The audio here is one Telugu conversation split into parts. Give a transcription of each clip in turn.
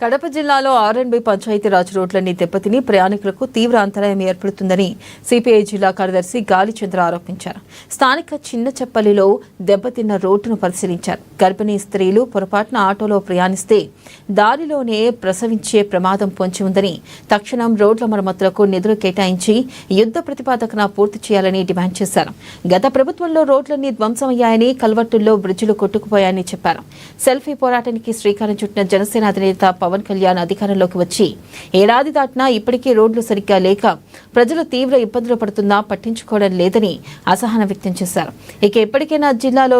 కడప జిల్లాలో ఆర్ఎండ్బి పంచాయతీరాజ్ రోడ్లన్నీ దెబ్బతిని ప్రయాణికులకు తీవ్ర అంతరాయం ఏర్పడుతుందని సిపిఐ జిల్లా కార్యదర్శి గాలిచంద్ర ఆరోపించారు. స్థానిక చిన్నచెప్పలిలో దెబ్బతిన్న రోడ్డును పరిశీలించారు. గర్భిణీ స్త్రీలు పొరపాటున ఆటోలో ప్రయాణిస్తే దారిలోనే ప్రసవించే ప్రమాదం పొంచి ఉందని, తక్షణం రోడ్ల మరమ్మతులకు నిధులు కేటాయించి యుద్ధ ప్రతిపాదకన పూర్తి చేయాలని డిమాండ్ చేశారు. గత ప్రభుత్వంలో రోడ్లన్నీ ధ్వంసమయ్యాయని, కల్వర్టుల్లో బ్రిడ్జిలు కొట్టుకుపోయాయని చెప్పారు. సెల్ఫీ పోరాటానికి శ్రీకారం చుట్టిన జనసేన అధినేత పవన్ కళ్యాణ్ అధికారంలోకి వచ్చి ఏడాది దాటినా ఇప్పటికీ రోడ్లు సరిగ్గా లేక ప్రజలు తీవ్ర ఇబ్బందులు పడుతున్నా పట్టించుకోవడం లేదని అసహనం వ్యక్తం చేశారు. ఇక ఎప్పటికైనా జిల్లాలో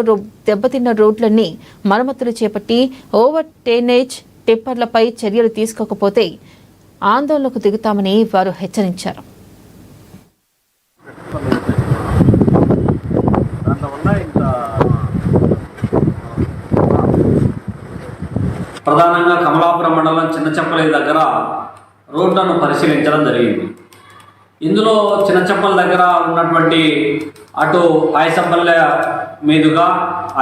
దెబ్బతిన్న రోడ్లన్నీ మరమ్మతులు చేపట్టి ఓవర్ టేనేజ్ టిప్పర్లపై చర్యలు తీసుకోకపోతే ఆందోళనకు దిగుతామని వారు హెచ్చరించారు. ప్రధానంగా కమలాపురం మండలం చిన్నచెప్పలి దగ్గర రోడ్లను పరిశీలించడం జరిగింది. ఇందులో చిన్నచెప్పలి దగ్గర ఉన్నటువంటి అటు ఆయసపల్లె మీదుగా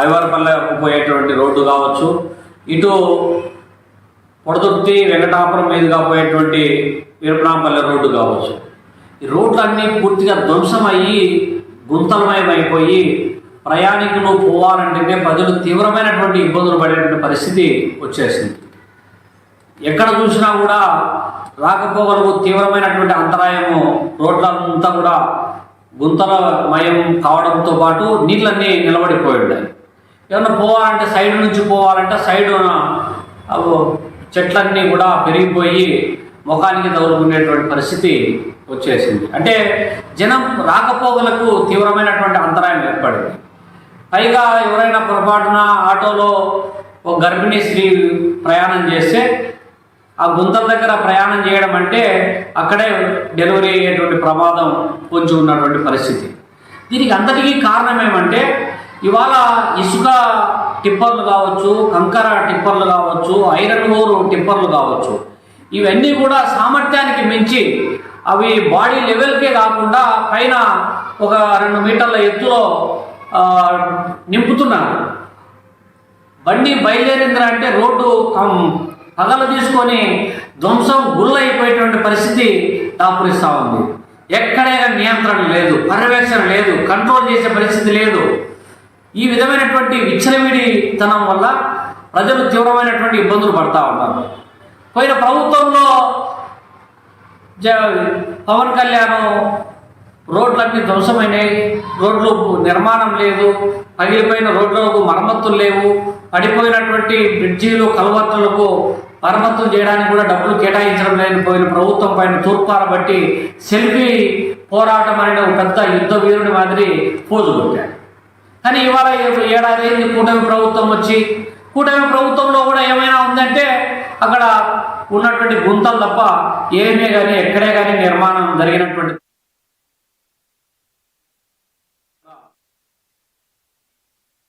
ఐవారపల్లెకు పోయేటువంటి రోడ్డు కావచ్చు, ఇటు పొడదుర్తి వెంకటాపురం మీదుగా పోయేటువంటి వీరపనాంపల్లె రోడ్డు కావచ్చు. ఈ రోడ్లన్నీ పూర్తిగా ధ్వంసమయ్యి గుంతలమయమైపోయి ప్రయాణికులు పోవాలంటేనే ప్రజలు తీవ్రమైనటువంటి ఇబ్బందులు పడేటువంటి పరిస్థితి వచ్చేసింది. ఎక్కడ చూసినా కూడా రాకపోకలకు తీవ్రమైనటువంటి అంతరాయము, రోడ్లంతా కూడా గుంతలమయం కావడంతో పాటు నీళ్ళన్నీ నిలబడిపోయి ఉన్నాయి. ఏమన్నా పోవాలంటే సైడ్ నుంచి పోవాలంటే సైడున చెట్లన్నీ కూడా పెరిగిపోయి ముఖానికి తగులుకునేటువంటి పరిస్థితి వచ్చేసింది. అంటే జనం రాకపోకలకు తీవ్రమైనటువంటి అంతరాయం ఏర్పడింది. పైగా ఎవరైనా పొరపాటున ఆటోలో ఒక గర్భిణీ స్త్రీ ప్రయాణం చేస్తే ఆ గుంతల దగ్గర ప్రయాణం చేయడం అంటే అక్కడే డెలివరీ అయ్యేటువంటి ప్రమాదం పొంచి ఉన్నటువంటి పరిస్థితి. దీనికి అంతటికీ కారణం ఏమంటే ఇవాళ ఇసుక టిప్పర్లు కావచ్చు, కంకర టిప్పర్లు కావచ్చు, ఐరన్ ఓరు టిప్పర్లు కావచ్చు, ఇవన్నీ కూడా సామర్థ్యానికి మించి అవి బాడీ లెవెల్కే కాకుండా పైన ఒక 2 మీటర్ల ఎత్తులో నింపుతున్నారు. బండి బయలుదేరిందిరా అంటే రోడ్డు పగలు తీసుకొని ధ్వంసం గుళ్ళైపోయేటువంటి పరిస్థితి దాపురిస్తూ ఉంది. ఎక్కడే నియంత్రణ లేదు, పర్యవేక్షణ లేదు, కంట్రోల్ చేసే పరిస్థితి లేదు. ఈ విధమైనటువంటి విచ్చలవిడితనం వల్ల ప్రజలు తీవ్రమైనటువంటి ఇబ్బందులు పడతా ఉన్నారు. పోయిన ప్రభుత్వంలో పవన్ కళ్యాణ్ రోడ్లన్నీ ధ్వంసమైనాయి, రోడ్లు నిర్మాణం లేదు, పగిలిపోయిన రోడ్లకు మరమ్మతులు లేవు, పడిపోయినటువంటి బ్రిడ్జీలు కల్వర్టులకు మరమ్మతులు చేయడానికి కూడా డబ్బులు కేటాయించడం లేని పోయిన ప్రభుత్వం పైన తూర్పారబట్టి సెల్ఫీ పోరాటం అనే ఒక పెద్ద యుద్ధ వీరుని మాదిరి పోజు కొట్టాడు. కానీ ఇవాళ ఏడాది కూటమి ప్రభుత్వం వచ్చి, కూటమి ప్రభుత్వంలో కూడా ఏమైనా ఉందంటే అక్కడ ఉన్నటువంటి గుంతలు తప్ప ఏమీ కానీ ఎక్కడే కానీ నిర్మాణం జరిగినటువంటి